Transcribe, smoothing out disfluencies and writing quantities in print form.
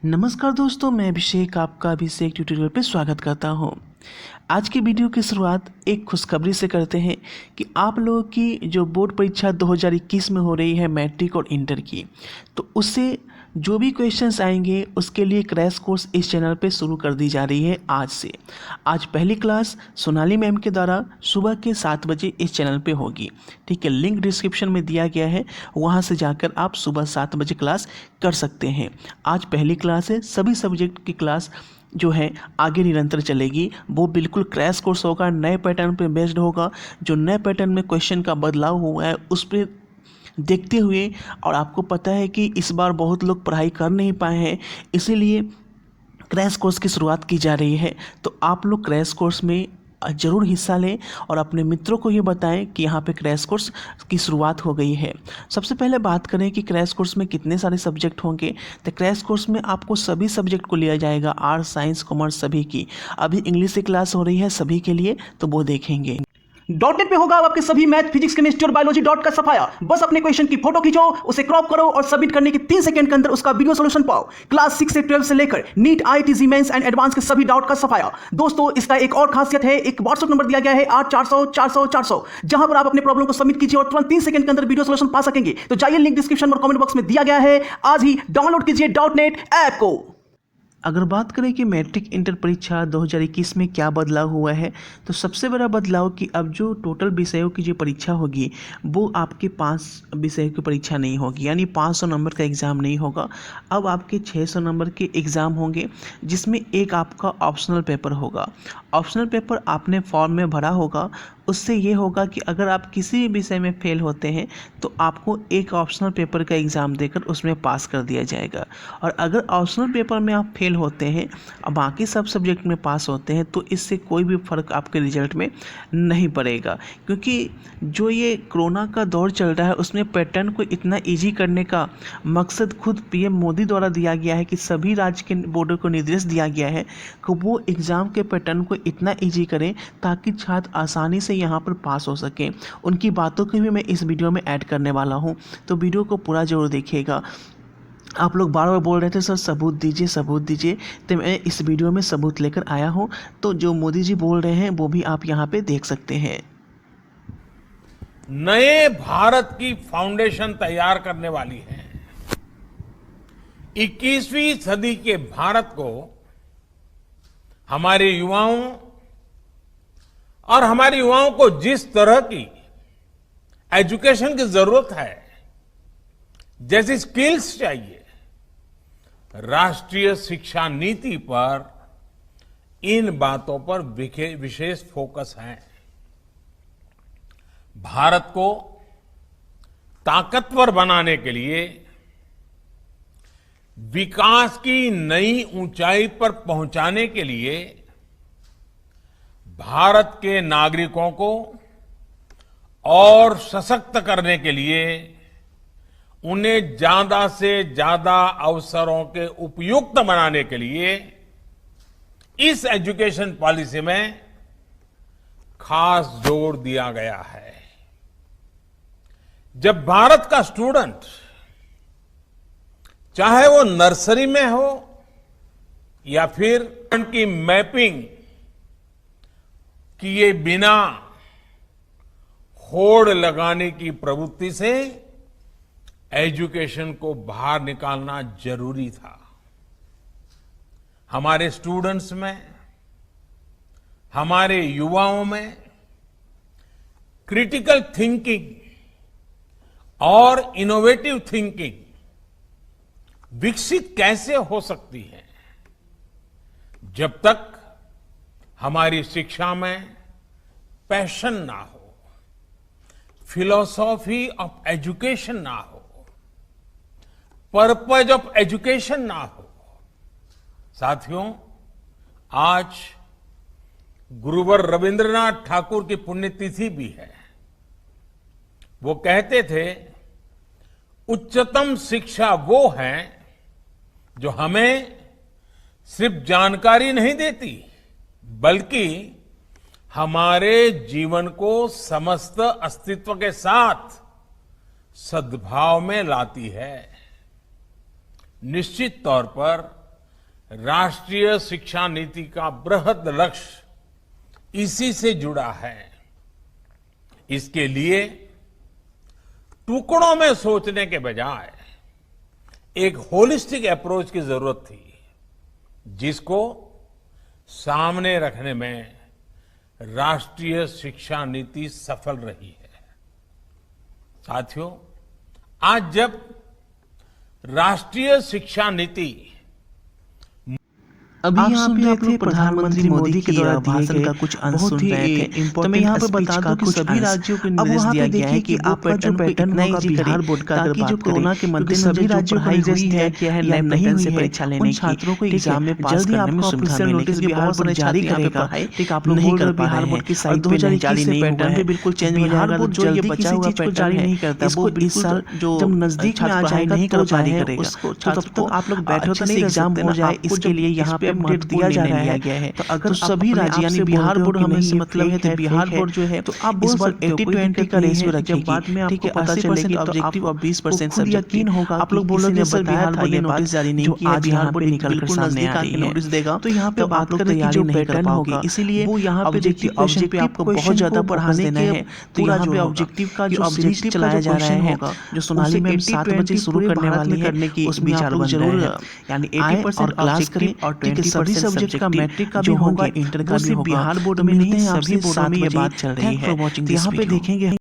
नमस्कार दोस्तों, मैं अभिषेक आपका अभिषेक ट्यूटोरियल पे स्वागत करता हूँ। आज की वीडियो की शुरुआत एक खुशखबरी से करते हैं कि आप लोगों की जो बोर्ड परीक्षा 2021 में हो रही है मैट्रिक और इंटर की, तो उससे जो भी क्वेश्चंस आएंगे उसके लिए क्रैश कोर्स इस चैनल पे शुरू कर दी जा रही है आज से। आज पहली क्लास सोनाली मैम के द्वारा सुबह के 7 बजे इस चैनल पे होगी। ठीक है, लिंक डिस्क्रिप्शन में दिया गया है, वहाँ से जाकर आप सुबह 7 बजे क्लास कर सकते हैं। आज पहली क्लास है, सभी सब्जेक्ट की क्लास जो है आगे निरंतर चलेगी। वो बिल्कुल क्रैश कोर्स होगा, नए पैटर्न पे बेस्ड होगा। जो नए पैटर्न में क्वेश्चन का बदलाव हुआ है उस पर देखते हुए, और आपको पता है कि इस बार बहुत लोग पढ़ाई कर नहीं पाए हैं, इसीलिए क्रैश कोर्स की शुरुआत की जा रही है। तो आप लोग क्रैश कोर्स में ज़रूर हिस्सा लें और अपने मित्रों को ये बताएं कि यहाँ पे क्रैश कोर्स की शुरुआत हो गई है। सबसे पहले बात करें कि क्रैश कोर्स में कितने सारे सब्जेक्ट होंगे। तो क्रैश कोर्स में आपको सभी सब्जेक्ट को लिया जाएगा, आर्ट्स साइंस कॉमर्स सभी की। अभी इंग्लिश की क्लास हो रही है सभी के लिए, तो वो देखेंगे। .NET पे होगा आपके सभी मैथ, फिजिक्स, केमिस्ट्री और बायोलॉजी डॉट का सफाया। बस अपने क्वेश्चन की फोटो खींचो, उसे क्रॉप करो और सबमिट करने के 3 सेकंड के अंदर उसका वीडियो सॉल्यूशन पाओ। क्लास 6 से 12 से लेकर NEET, IIT, JEE mains and advance के सभी डाउट का सफाया। दोस्तों, इसका एक और खासियत है, एक व्हाट्सएप नंबर दिया गया है 8400 जहां पर आप अपने प्रॉब्लम को सबमिट कीजिए और तुरंत 3 सेकंड के अंदर वीडियो सॉल्यूशन पा सकेंगे। तो जाइए, लिंक डिस्क्रिप्शन और कमेंट बॉक्स में दिया गया है, आज ही डाउनलोड कीजिए .NET ऐप को। अगर बात करें कि मैट्रिक इंटर परीक्षा 2021 में क्या बदलाव हुआ है, तो सबसे बड़ा बदलाव कि अब जो टोटल विषयों की जो परीक्षा होगी वो आपके 5 विषयों की परीक्षा नहीं होगी, यानी 500 नंबर का एग्ज़ाम नहीं होगा। अब आपके 600 नंबर के एग्ज़ाम होंगे, जिसमें एक आपका ऑप्शनल पेपर होगा। ऑप्शनल पेपर आपने फॉर्म में भरा होगा, उससे ये होगा कि अगर आप किसी भी विषय में फेल होते हैं तो आपको एक ऑप्शनल पेपर का एग्ज़ाम देकर उसमें पास कर दिया जाएगा। और अगर ऑप्शनल पेपर में आप फेल होते हैं और बाकी सब सब्जेक्ट में पास होते हैं तो इससे कोई भी फ़र्क आपके रिजल्ट में नहीं पड़ेगा, क्योंकि जो ये कोरोना का दौर चल रहा है उसमें पैटर्न को इतना ईजी करने का मकसद खुद PM मोदी द्वारा दिया गया है कि सभी राज्य के बोर्डों को निर्देश दिया गया है कि वो एग्ज़ाम के पैटर्न को इतना ईजी करें ताकि छात्र आसानी से यहाँ पर पास हो सकें। उनकी बातों को भी मैं इस वीडियो में ऐड करने वाला हूँ, तो वीडियो को पूरा जरूर देखिएगा। आप लोग बार बार बोल रहे थे सर सबूत दीजिए सबूत दीजिए, तो मैं इस वीडियो में सबूत लेकर आया हूँ। तो जो मोदी जी बोल रहे हैं वो भी आप यहाँ पे देख सकते हैं। नए भारत की फाउंडेशन तैयार करने वाली है। 21वीं सदी के भारत को हमारे युवाओं और हमारे युवाओं को जिस तरह की एजुकेशन की जरूरत है, जैसी स्किल्स चाहिए, राष्ट्रीय शिक्षा नीति पर इन बातों पर विशेष फोकस है। भारत को ताकतवर बनाने के लिए, विकास की नई ऊंचाई पर पहुंचाने के लिए भारत के नागरिकों को और सशक्त करने के लिए, उन्हें ज्यादा से ज्यादा अवसरों के उपयुक्त बनाने के लिए इस एजुकेशन पॉलिसी में खास जोर दिया गया है। जब भारत का स्टूडेंट, चाहे वो नर्सरी में हो या फिर की मैपिंग किए बिना होड़ लगाने की प्रवृत्ति से एजुकेशन को बाहर निकालना जरूरी था। हमारे स्टूडेंट्स में, हमारे युवाओं में क्रिटिकल थिंकिंग और इनोवेटिव थिंकिंग विकसित कैसे हो सकती है, जब तक हमारी शिक्षा में पैशन ना हो, फिलॉसफी ऑफ एजुकेशन ना हो, पर्पज ऑफ एजुकेशन ना हो। साथियों, आज गुरुवर रविंद्रनाथ ठाकुर की पुण्यतिथि भी है। वो कहते थे, उच्चतम शिक्षा वो है जो हमें सिर्फ जानकारी नहीं देती, बल्कि हमारे जीवन को समस्त अस्तित्व के साथ सद्भाव में लाती है। निश्चित तौर पर राष्ट्रीय शिक्षा नीति का बृहद लक्ष्य इसी से जुड़ा है। इसके लिए टुकड़ों में सोचने के बजाय एक होलिस्टिक अप्रोच की जरूरत थी, जिसको सामने रखने में राष्ट्रीय शिक्षा नीति सफल रही है। साथियों, आज जब राष्ट्रीय शिक्षा नीति अभी यहाँ पे आप लोग प्रधानमंत्री मोदी के द्वारा भाषण का कुछ अंश सुन रहे थे, तो मैं यहाँ पे बता दूं कि सभी राज्यों को निर्देश दिया गया है कि आप जो पैटर्न होगा बिहार बोर्ड का, ताकि जो कोरोना के मद्देनजर सभी राज्यों को निर्देश दिया गया है या नहीं हुई है परीक्षा लेने की, छात्रों को एग्जाम में पास करने में सुविधा मिलेगी। बिहार बोर्ड जारी करेगा, ठीक आप लोग नहीं कर बिहार बोर्ड की साइट पे नहीं जारी नहीं पैटर्न पे बिल्कुल चेंज हो जाएगा। तो जो ये बचा हुआ पैटर्न नहीं करता वो इस साल जो जब नजदीक में आ जाएगा नहीं कर जारी करेगा, तो तब तक आप लोग बैठे तो नहीं एग्जाम हो जाए, इसके लिए यहाँ पे अपडेट दिया जा रहा है। तो अगर सभी राज्य यानी बिहार बोर्ड हमें से मतलब है, तो बिहार बोर्ड जो है तो आप इस बार 80-20 का रेशियो रखिए। बाद में आपको पता चलेगी ऑब्जेक्टिव और 20% सब्जेक्ट यकीन होगा। आप लोग बोलोगे सर बिहार बोर्ड ने नोटिस जारी नहीं किया, आज बिहार बोर्ड निकल कर सामने आ रही है नोटिस देगा, तो यहाँ पे बात करें कि जो पैटर्न होगा, इसीलिए वो यहाँ पे देखिए ऑब्जेक्टिव पे आपको बहुत ज्यादा बढ़ाने देना है। तो यहाँ पे ऑब्जेक्टिव का जो सीरीज चलाया जा रहा है, जो सोनाली में 7 बजे शुरू करने वाली है, उसमें आप लोग जरूर यानी 80% क्लास करें और 20% सब्जेक्ट का मैट्रिक का भी होगा, इंटर का भी होगा। बिहार बोर्ड में नहीं, सभी बोर्डों में ये बात चल रही है। यहाँ पे देखेंगे